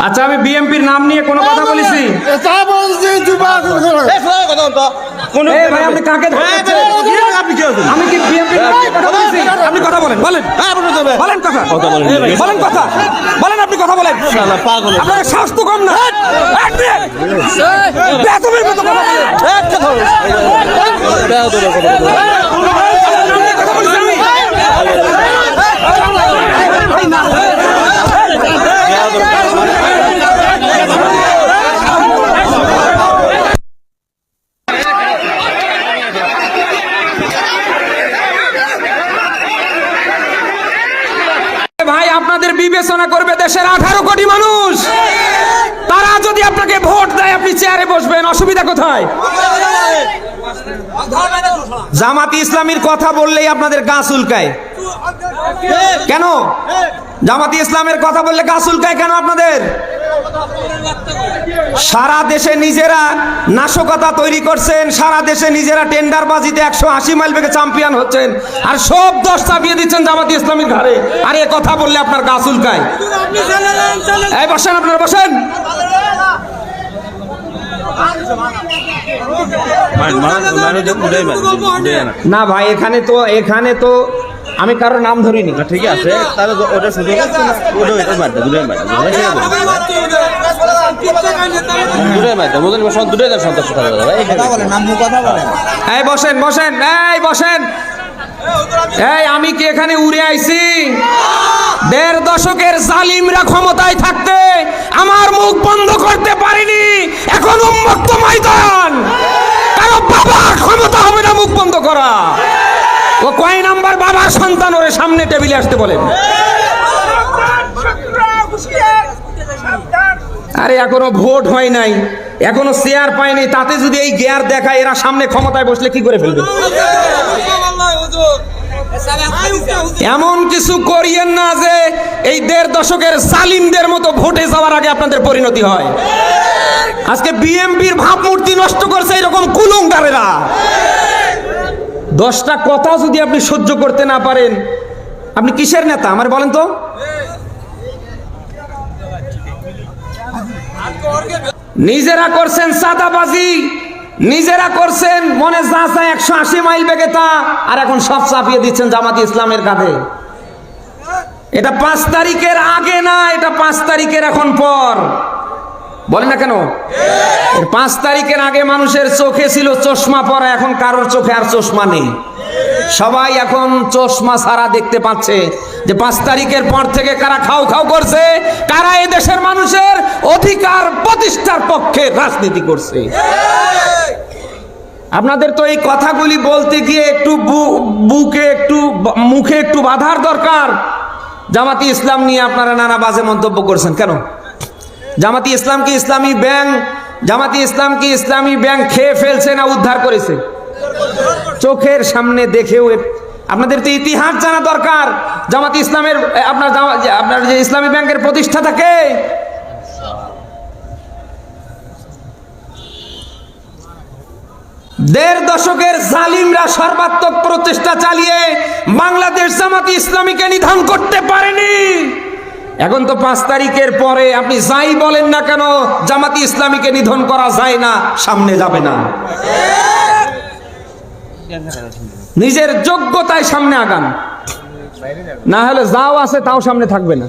আচ্ছা, আমি বিএমপির নাম নিয়ে কোনো কথা বলেছি? ভাই, আপনি কাকে ধরছেন? আমি কি বিএমপির নাম নিয়ে কথা বলেছি? আপনি কথা বলেন, বলেন বলেন কথা বলেন কথা বলেন, আপনি কথা বলেন। আপনার সাহস তো কম না। বেতনের মতো কথা বলেন। ভাই, আপনাদের বিবেচনা করবে দেশের 18 কোটি মানুষ। তারা যদি আপনাকে ভোট দেয়, আপনি চেয়ারে বসবেন, অসুবিধা কোথায়? জামাতি ইসলামীর কথা বললেই আপনাদের গা চুলকায় কেন? জামাতি ইসলামের কথা বললে গা চুলকায় কেন আপনাদের? সারা দেশে নিজেরা নাশকতা তৈরি করছেন, সারা দেশে নিজেরা টেন্ডারবাজিতে 180 মাইল বেগে চ্যাম্পিয়ন হচ্ছেন, আর সব দোষ চাপিয়ে দিচ্ছেন জামাতি ইসলামীর ঘাড়ে। আর এ কথা বললে আপনার গা চুলকায়। এই বসেন, আপনারা বসেন। না ভাই, এখানে তো আমি কারোর নাম ধরিনি। ঠিক আছে, তাহলে ওটা শুধু এই বসেন বসেন, এই বসেন। এই আমি কি এখানে উড়ে আইছি? 1.5 দশকের জালিমরা ক্ষমতায় থাকতে আমার মুখ বন্ধ করতে পারিনি। এখন উন্মুক্ত ময়দান, কারো বাবার ক্ষমতা হবে না মুখ বন্ধ করা। ও কয় নাম্বার বাবার সন্তান, ওরে সামনে টেবিলে আসতে বলেন। আরে এখনো ভোট হয় নাই, এখনো চেয়ার পায়নি, তাতে যদি এই গিয়ার দেখায়, এরা সামনে ক্ষমতায় বসলে কি করে ফেলবে? এমন কিছু করিয়েন না যে এই 1.5 দশকের জালিমদের মতো ভোটে যাওয়ার আগে আপনাদের পরিণতি হয়। আজকে বিএমপির ভাবমূর্তি নষ্ট করছে এরকম কুলঙ্গারেরা। 10টা কথা যদি আপনি সহ্য করতে না পারেন, আপনি কিসের নেতা আমার বলেন তো? নিজেরা করছেন চাঁদাবাজি, নিজেরা করছেন মনে যা চায় 180 মাইল বেগে তা, আর এখন সব চাপিয়ে দিচ্ছেন জামাতি ইসলামের কাঁধে। এটা 5 তারিখের আগে না, এটা 5 তারিখের এখন পর। বলেন না কেন? 5 তারিখের আগে মানুষের চোখে ছিল চশমা পরা, এখন কারোর চোখে আর চশমা নেই। সবাই এখন চশমা ছাড়া দেখতে পাচ্ছে যে 5 তারিখের পর থেকে কারা খাও খাও করছে, কারা এই দেশের মানুষের অধিকার প্রতিষ্ঠার পক্ষে রাজনীতি করছে। আপনাদের তো এই কথাগুলি বলতে গিয়ে একটু বুকে একটু মুখে একটু বাধার দরকার। জামাতি ইসলাম নিয়ে আপনারা নানা বাজে মন্তব্য করছেন কেন? জামাতি ইসলাম কি ইসলামী ব্যাংক? জামাতি ইসলাম কি ইসলামী ব্যাংক খেয়ে ফেলছে না উদ্ধার করেছে? চোখের সামনে দেখেও আপনাদের তো ইতিহাস জানা দরকার। জামাতি ইসলামের আপনার যে ইসলামী ব্যাংকের প্রতিষ্ঠাতা কে? দেড় দশকের জালিমরা সর্বাত্মক প্রচেষ্টা চালিয়ে বাংলাদেশ জামাতি ইসলামীকে নিধন করতে পারেনি। এখন তো 5 তারিখের পরে আপনি যাই বলেন না কেন, জামাতি ইসলামীকে নিধন করা যায় না, সামনে যাবে না। নিজের যোগ্যতায় সামনে আগান, না হলে যাও আছে তাও সামনে থাকবে না।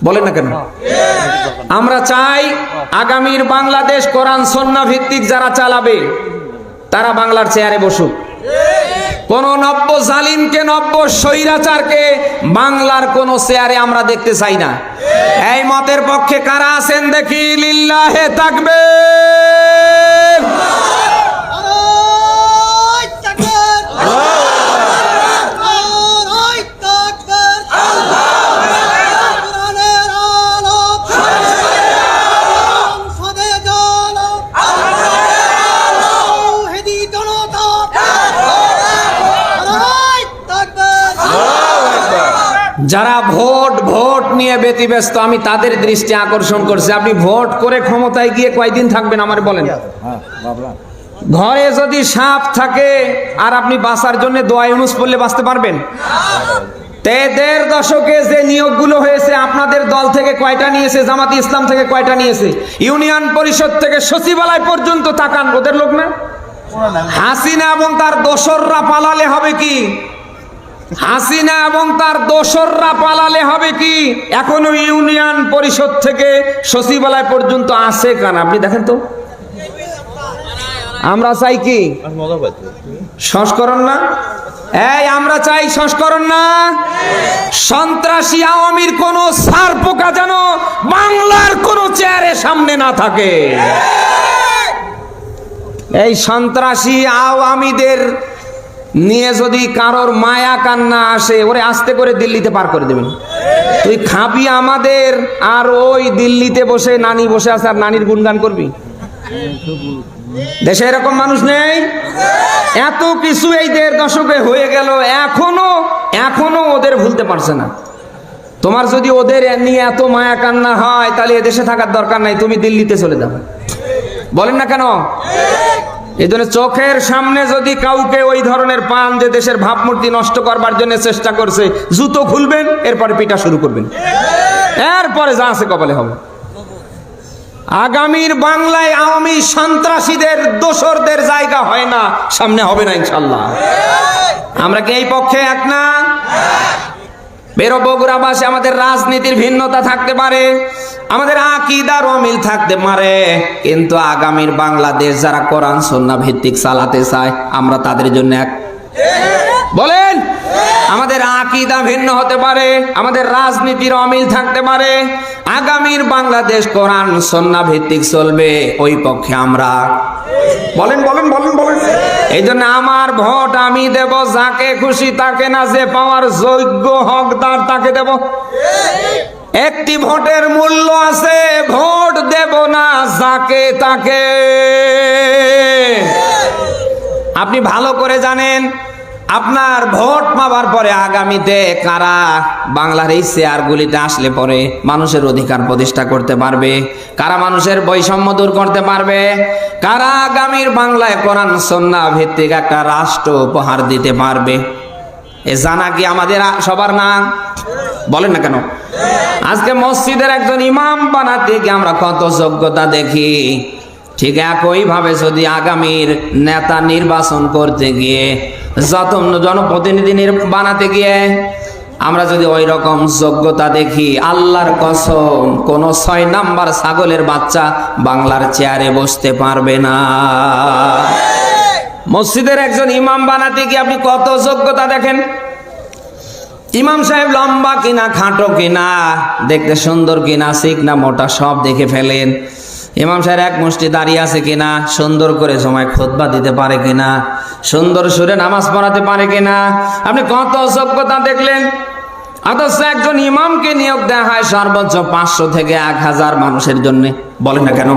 বলেন না কেন? আমরা চাই আগামীর বাংলাদেশ কোরআন সুন্নাহ ভিত্তিক যারা চালাবে তারা বাংলার চেয়ারে বসুক। কোন নব্য জালিমকে, নব্য স্বৈরাচারকে বাংলার কোন চেয়ারে আমরা দেখতে চাই না। এই মতের পক্ষে কারা আছেন দেখি? লিল্লাহে তাকবীর। যারা ভোট নিয়ে ব্যতিব্যস্ত, আমি তাদের দৃষ্টি আকর্ষণ করছি। আপনি ভোট করে ক্ষমতায় গিয়ে কয়দিন থাকবেন আমার বলেন? ঘরে যদি সাপ থাকে আর আপনি বাঁচার জন্য দোয়া ইউনুস পড়লে বাঁচতে পারবেন? দেড় দশকে যে নিয়োগগুলো হয়েছে, আপনাদের দল থেকে কয়টা নিয়েছে, জামাত ইসলাম থেকে কয়টা নিয়েছে, ইউনিয়ন পরিষদ থেকে সচিবালয় পর্যন্ত তাকান, ওদের লোক না? হাসিনা এবং তার দোসররা পালালে হবে কি? হাসিনা এবং তার দোসররা পালালে হবে কি? এখনো ইউনিয়ন পরিষদ থেকে সচিবালয় পর্যন্ত আছে কান? আপনি দেখেন তো। আমরা চাই কি মজা পাচ্ছি। সংস্করণ না? এই আমরা চাই সংস্করণ না? সন্ত্রাসী আওয়ামীর কোন সার পোকা যেন বাংলার কোন চেয়ারের সামনে না থাকে। এই সন্ত্রাসী আওয়ামীদের নিয়ে যদি কারোর মায়া কান্না আসে, ওরে আস্তে করে দিল্লিতে পার করে দেবেন। তুই খাবি আমাদের, আর ওই দিল্লিতে বসে নানি বসে আছে আর নানির গুণগান করবি। দেশে এরকম মানুষ নেই? এত কিছু এই দেড় দশকে হয়ে গেল, এখনো ওদের ভুলতে পারছে না। তোমার যদি ওদের নিয়ে এত মায়া কান্না হয়, তাহলে এদেশে থাকার দরকার নাই, তুমি দিল্লিতে চলে যাও। বলেন না কেন? এই জন্য চোখের সামনে যদি কাউকে ওই ধরনের পান যে দেশের ভাবমূর্তি নষ্ট করবার জন্য চেষ্টা করছে, জুতো খুলবেন, এরপরে পিটা শুরু করবেন, এরপরে যা আছে কপালে হবে। আগামীর বাংলায় আওয়ামী সন্ত্রাসীদের দোসরদের জায়গা হয় না, সামনে হবে না ইনশাল্লাহ। আমরা কি এই পক্ষে এক না? বেরো বগুড়াবাসী, আমাদের রাজনীতির ভিন্নতা থাকতে পারে, আমাদের আকীদার অমিল থাকতে পারে, কিন্তু আগামীর বাংলাদেশ যারা কোরআন সুন্নাহ ভিত্তিক চালাতে চায়, আমরা তাদের জন্য এক। বলেন, আমাদের আকীদা ভিন্ন হতে পারে, আমাদের রাজনীতির অমিল থাকতে পারে, আগামীর বাংলাদেশ কোরআন সুন্নাহ ভিত্তিক চলবে, ওই পক্ষে আমরা। বলেন বলেন বলেন বলেন। এই জন্য আমার ভোট আমি দেব যাকে খুশি তাকে না, যে পাওয়ার যোগ্য হকদার তাকে দেব। একটি ভোটের মূল্য আছে, ভোট দেব না যাকে তাকে। আপনি ভালো করে জানেন, আপনার ভোট পাবার পরে আগামীতে কারা বাংলার এই চেয়ারগুলিতে আসলে পরে মানুষের অধিকার প্রতিষ্ঠা করতে পারবে, কারা মানুষের বৈষম্য দূর করতে পারবে, কারা আগামীর বাংলায় কোরআন সুন্নাহ ভিত্তিক একটা রাষ্ট্র উপহার দিতে পারবে, এ জানা কি আমাদের সবার না? বলেন না কেন? আজকে মসজিদের একজন ইমাম বানাতে গিয়ে আমরা কত যোগ্যতা দেখি, ঠিক একই ভাবে যদি আগামীর নেতা নির্বাচন করতে গিয়ে, যত জনপ্রতিনিধি বানাতে গিয়ে আমরা যদি ওই রকম যোগ্যতা দেখি, আল্লাহর কসম কোন 6 নাম্বার ছাগলের বাচ্চা বাংলার চেয়ারে বসতে পারবে না। মসজিদের একজন ইমাম বানাতে গিয়ে আপনি কত যোগ্যতা দেখেন। ইমাম সাহেব লম্বা কিনা, খাটো কিনা, দেখতে সুন্দর কিনা, চিকনা মোটা সব দেখে ফেলেন। ইমাম সাহেব এক মুষ্টি দাঁড়িয়ে আছে কিনা, সুন্দর করে সময় খুতবা দিতে পারে কিনা, সুন্দর সুরে নামাজ পড়াতে পারে কিনা, আপনি কত যোগ্যতা দেখলেন। অথচ একজন ইমামকে নিয়োগ দেওয়া হয় সর্বোচ্চ 500 থেকে 1000 মানুষের জন্য। বলেন না কেন?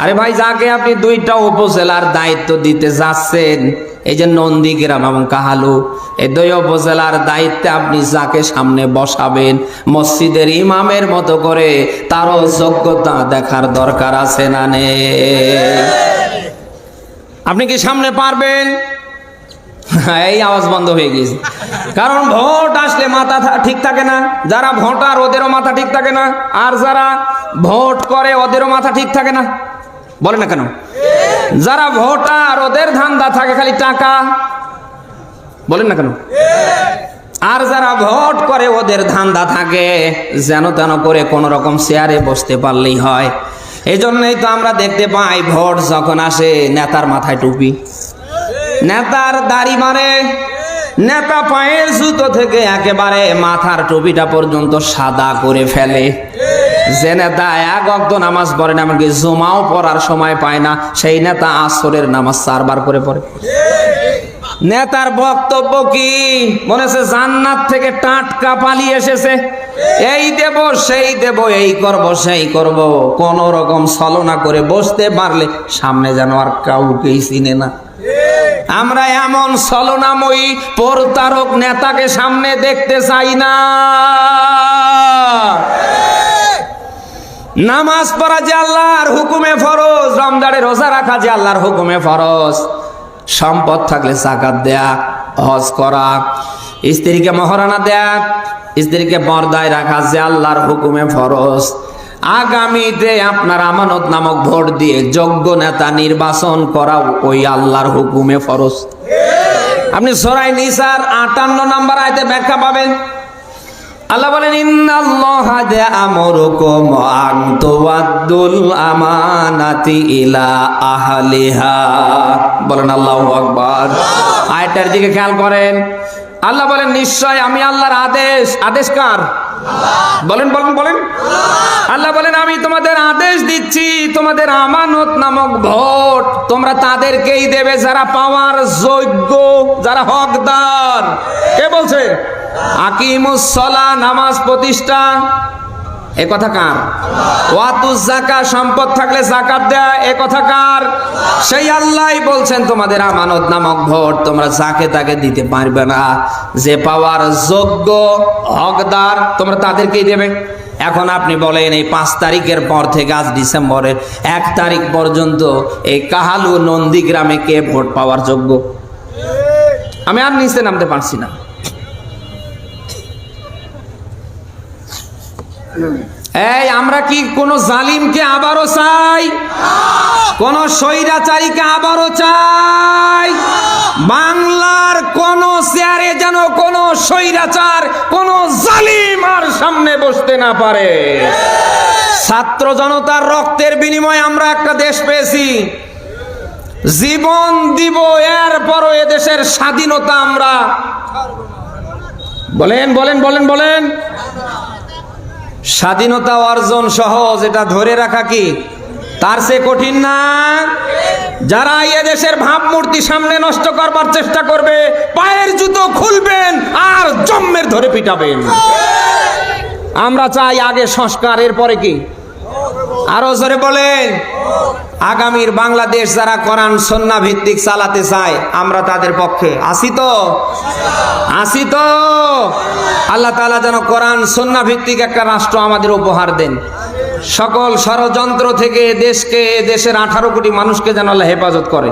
আরে ভাই, যাকে আপনি 2টা উপজেলার দায়িত্ব দিতে যাচ্ছেন, এই যে নন্দীগ্রাম এবং কাহালু, এই 2 উপজেলার দায়িত্বে আপনি যাকে সামনে বসাবেন, মসজিদের ইমামের মতো করে তারও যোগ্যতা দেখার দরকার আছে না নেই? আপনি কি সামনে পারবেন? এই আওয়াজ বন্ধ হয়ে গেছে, কারণ ভোট আসলে মাথা ঠিক থাকে না। যারা ভোটার ওদেরও মাথা ঠিক থাকে না, আর যারা ভোট করে ওদেরও মাথা ঠিক থাকে না। বলে না কেন? যারা ভোটার ওদের ধান্দা থাকে খালি টাকা। বলেন না কেন? আর যারা ভোট করে ওদের ধান্দা থাকে যেন তেন করে কোন রকম চেয়ারে বসতে পারলেই হয়। এই জন্যই তো আমরা দেখতে পাই, ভোট যখন আসে নেতার মাথায় টুপি, নেতার দাড়ি মারে, নেতা পায়ের জুতো থেকে একেবারে মাথার টুপিটা পর্যন্ত সাদা করে ফেলে। যে নেতা 1 ওয়াক্ত নামাজ পড়ে না, এমনকি জুমাও পড়ার সময় পায় না, সেই নেতা আসরের নামাজ 4 বার করে পড়ে। নেতার বক্তব্য কি? মনে হচ্ছে জান্নাত থেকে টাটকা পালিয়ে এসেছে, এই দেব সেই দেব, এই করব সেই করব, কোন রকম ছলনা করে বসতে পারলে সামনে যেন আর কাউকেই চিনে না। আমরা এমন ছলনাময়ী প্রতারক নেতাকে সামনে দেখতে চাই না। নামাজ পড়া যে আল্লাহর হুকুমে ফরজ, রমজানে রোজা রাখা যে আল্লাহর হুকুমে ফরজ, সম্পদ থাকলে যাকাত দেয়া, হজ করা, স্ত্রীকে মহারানা দেয়া, স্ত্রীকে পর্দায় রাখা যে আল্লাহর হুকুমে ফরজ। আগামীতে আপনার আমানত নামক ভোট দিয়ে যোগ্য নেতা নির্বাচন করা ওই আল্লাহর হুকুমে ফরজ। আপনি সূরা নিসার 58 নম্বর আয়াতে ব্যাখ্যা পাবেন। আল্লাহ বলেন ইন্নাল্লাহা ইয়া'মুরুকুম আন তুওয়াদ্দুল আমানাতি ইলা আহলিহা। বলেন আল্লাহু আকবার। আয়াতটার দিকে খেয়াল করেন। আল্লাহ বলেন নিশ্চয় আমি আল্লাহর আদেশ। আদেশ কার? বলেন বলেন বলেন। আল্লাহ বলেন আমি তোমাদের আদেশ দিচ্ছি, তোমাদের আমানত নামক ভোট তোমরা তাদেরকেই দেবে যারা পাওয়ার যোগ্য, যারা হকদার। কে বলছে? আকিমুস সালাহ, নামাজ প্রতিষ্ঠা। এ কথা কার? ওয়াতুজ যাকাত, সম্পদ থাকলে যাকাত দেয়া। এ কথা কার? সেই আল্লাহই বলছেন তোমাদের আমানত নামক ভোট তোমরা যাকে তাকে দিতে পারবে না, যে পাওয়ার যোগ্য হকদার তোমরা তাদেরকেই দেবে। এখন আপনি বলেন এই 5 তারিখের পর থেকে আজ ডিসেম্বরের 1 তারিখ পর্যন্ত এই কাহালু নন্দীগ্রামে কে ভোট পাওয়ার যোগ্য? আমি আর নিচে নামতে পারছি না। এই আমরা কি কোন জালিমকে আবারও চাই? কোন স্বৈরাচারীকে আবারও চাই? বাংলার কোন চেয়ারে যেন কোন স্বৈরাচার, কোন জালিম আর সামনে বসতে না পারে। ছাত্র জনতার রক্তের বিনিময়ে আমরা একটা দেশ পেয়েছি, জীবন দিব, এরপরও এদেশের স্বাধীনতা আমরা বলেন বলেন বলেন বলেন। স্বাধীনতা অর্জন সহজ, এটা ধরে রাখা কি তার চেয়ে কঠিন না? যারা এদেশের ভাবমূর্তি সামনে নষ্ট করবার চেষ্টা করবে পায়ের জুতো খুলবেন আর জম্মের ধরে পিটাবেন। আমরা চাই আগে সংস্কার, এরপরে কি? আরো জোরে বলেন। আগামীর বাংলাদেশ যারা কোরআন সুন্নাহ ভিত্তিক চালাতে চায় আমরা তাদের পক্ষে আছি তো? আছি তো? আল্লাহ তাআলা যেন কোরআন সুন্নাহ ভিত্তিক একটা রাষ্ট্র আমাদের উপহার দেন। সকল ষড়যন্ত্র থেকে দেশকে, দেশের 18 কোটি মানুষকে যেন আল্লাহ হেফাজত করে।